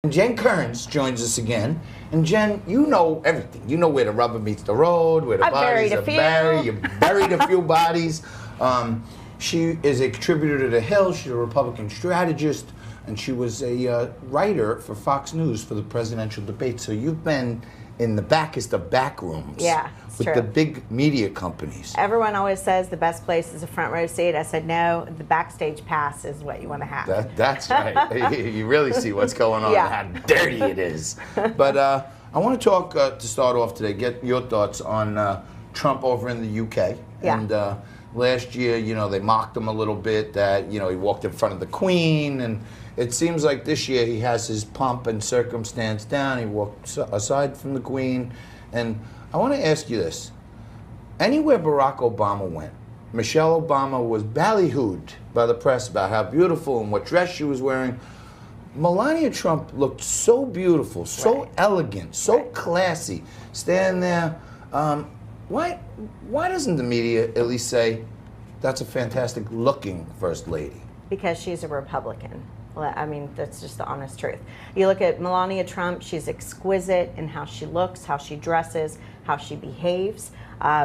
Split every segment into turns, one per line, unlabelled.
Jen Kerns joins us again. And Jen, you know everything. You know where the rubber meets the road, where the bodies are buried. You buried a few bodies. She is a contributor to The Hill. She's a Republican strategist. And she was a writer for Fox News for the presidential debate. So you've been in the backest of back rooms with the big media companies.
Everyone always says the best place is a front row seat. I said, no, the backstage pass is what you want to have.
That's right. You really see what's going on and how dirty it is. But I want to talk, to start off today, get your thoughts on Trump over in the UK. And last year, you know, they mocked him a little bit that, you know, he walked in front of the Queen. And it seems like this year he has his pomp and circumstance down. He walked aside from the Queen. And I want to ask you this. Anywhere Barack Obama went, Michelle Obama was ballyhooed by the press about how beautiful and what dress she was wearing. Melania Trump looked so beautiful, so elegant, so classy, standing there. Why doesn't the media at least say, that's a fantastic looking First Lady?
Because she's a Republican. I mean, that's just the honest truth. You look at Melania Trump, she's exquisite in how she looks, how she dresses, how she behaves.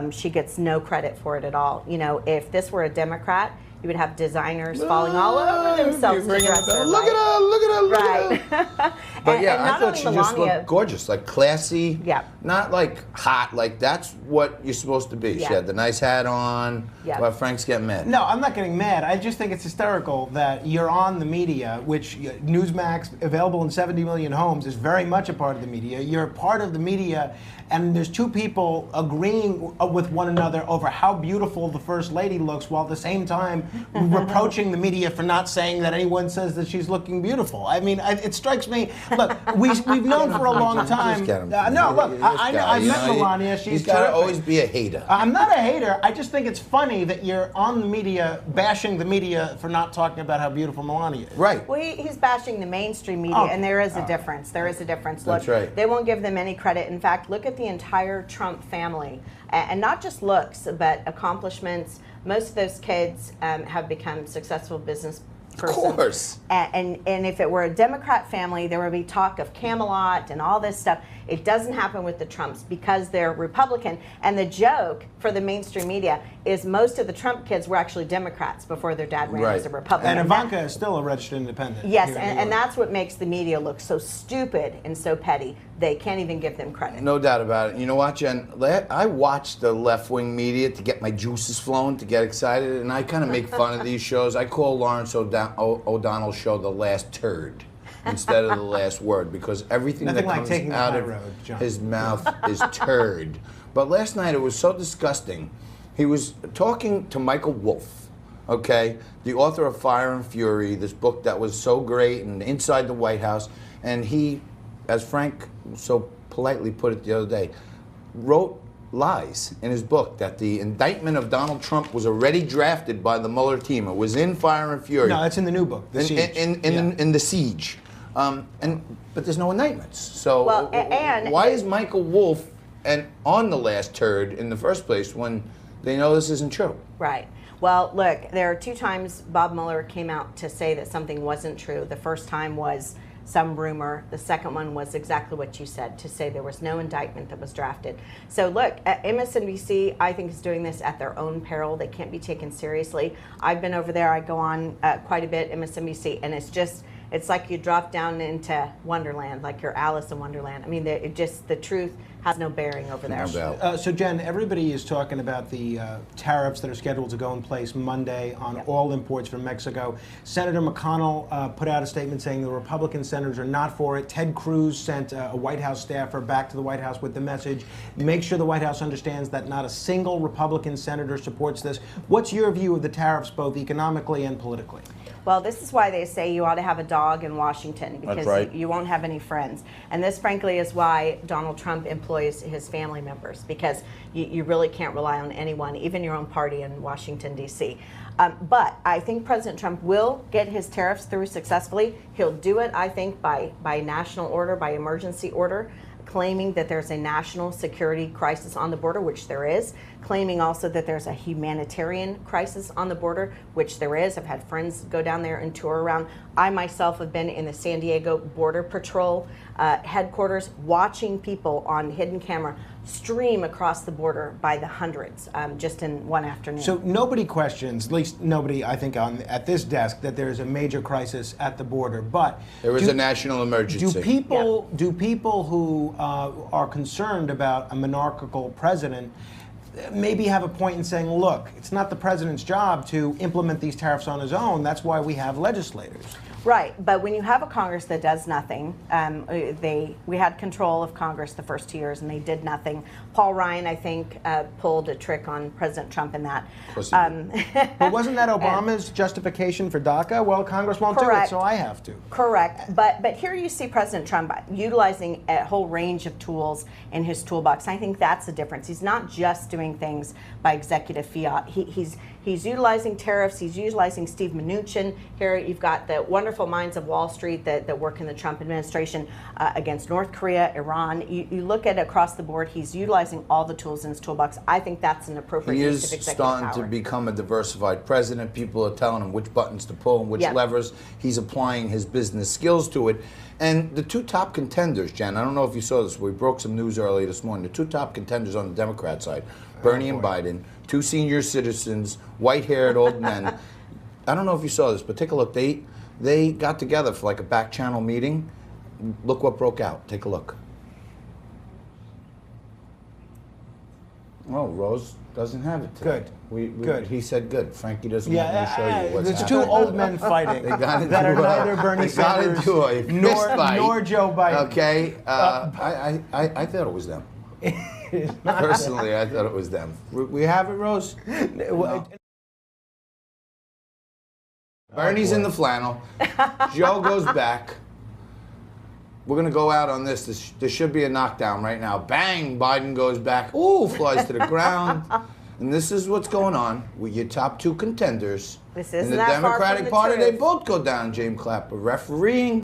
She gets no credit for it at all. You know, if this were a Democrat, you would have designers falling all over themselves to dress her.
Look at her, look at her, look at her. But
and
I thought she just looked gorgeous, like classy, not like hot, like that's what you're supposed to be. She had the nice hat on, while Frank's getting mad.
No, I'm not getting mad. I just think it's hysterical that you're on the media, which Newsmax, available in 70 million homes, is very much a part of the media. You're a part of the media, and there's two people agreeing with one another over how beautiful the First Lady looks, while at the same time reproaching the media for not saying that anyone says that she's looking beautiful. I mean, it strikes me. Look, we've known for a long time. No, look, I met Melania. She's
got to always be a hater.
I'm not a hater. I just think it's funny that you're on the media bashing the media for not talking about how beautiful Melania is.
Right.
Well, he's bashing the mainstream media, and there is a difference. There is a difference. Look,
that's right.
They won't give them any credit. In fact, look at the entire Trump family, and not just looks, but accomplishments. Most of those kids have become successful business persons.
Of course.
And if it were a Democrat family, there would be talk of Camelot and all this stuff. It doesn't happen with the Trumps because they're Republican. And the joke for the mainstream media is most of the Trump kids were actually Democrats before their dad ran as a Republican.
And Ivanka is still a registered independent.
Yes, and that's what makes the media look so stupid and so petty. They can't even give them credit.
No doubt about it. You know what, Jen? I watch the left-wing media to get my juices flowing, to get excited, and I kind of make fun of these shows. I call Lawrence O'Donnell's show The Last Turd instead of The Last Word, because everything that comes out of his mouth is turd. But last night it was so disgusting. He was talking to Michael Wolff, okay, the author of Fire and Fury, this book that was so great, and Inside the White House, and he, as Frank so politely put it the other day, wrote lies in his book that the indictment of Donald Trump was already drafted by the Mueller team. It was in Fire and Fury.
No, that's in the new book, The Siege.
In The Siege. But there's no indictments. So why is Michael Wolff on the last turd in the first place when they know this isn't true?
Right. Well, look, there are 2 times Bob Mueller came out to say that something wasn't true. The first time was some rumor. The second one was exactly what you said, to say there was no indictment that was drafted. So look, MSNBC, I think, is doing this at their own peril. They can't be taken seriously. I've been over there. I go on quite a bit, MSNBC, and it's like you drop down into Wonderland, like you're Alice in Wonderland. I mean, the truth has no bearing over there.
So Jen, everybody is talking about the tariffs that are scheduled to go in place Monday on all imports from Mexico. Senator McConnell put out a statement saying the Republican senators are not for it. Ted Cruz sent a White House staffer back to the White House with the message, make sure the White House understands that not a single Republican senator supports this. What's your view of the tariffs, both economically and politically?
Well, this is why they say you ought to have a dog in Washington, because you won't have any friends. And this, frankly, is why Donald Trump employs his family members, because you really can't rely on anyone, even your own party in Washington, D.C. But I think President Trump will get his tariffs through successfully. He'll do it, I think, by national order, by emergency order. claiming that there's a national security crisis on the border, which there is, claiming also that there's a humanitarian crisis on the border, which there is. I've had friends go down there and tour around. I myself have been in the San Diego Border Patrol headquarters watching people on hidden camera stream across the border by the hundreds just in one afternoon.
So nobody questions, at least nobody I think at this desk, that there is a major crisis at the border, but
there is a national emergency.
Do people who are concerned about a monarchical president maybe have a point in saying, look, it's not the president's job to implement these tariffs on his own, that's why we have legislators?
Right, but when you have a Congress that does nothing, we had control of Congress the first 2 years and they did nothing. Paul Ryan, I think, pulled a trick on President Trump in that.
But wasn't that Obama's justification for DACA? Well, Congress won't do it, so I have to.
Correct, but here you see President Trump utilizing a whole range of tools in his toolbox. I think that's the difference. He's not just doing things by executive fiat. He's utilizing tariffs. He's utilizing Steve Mnuchin. Here you've got the wonderful minds of Wall Street that work in the Trump administration against North Korea, Iran. You look at across the board, he's utilizing all the tools in his toolbox. I think that's an appropriate use of executive power.
He is starting to become a diversified president. People are telling him which buttons to pull and which levers. He's applying his business skills to it. And the two top contenders, Jen, I don't know if you saw this, we broke some news earlier this morning. The two top contenders on the Democrat side, Bernie and Biden, two senior citizens, white-haired old men. I don't know if you saw this, but take a look. They got together for like a back channel meeting. Look what broke out. Take a look. Oh, Rose doesn't have it today. Good. He said good. Frankie doesn't want me to show you what's happening.
There's two old men fighting that are neither Bernie Sanders nor Joe Biden.
Okay. I thought it was them. Personally, I thought it was them. We have it, Rose? No. Bernie's in the flannel. Joe goes back. We're going to go out on this. There should be a knockdown right now. Bang! Biden goes back. Ooh, flies to the ground. And this is what's going on with your top two contenders.
This isn't
in the
that far from
Democratic
the
Party.
truth.
They both go down, James Clapper. Refereeing.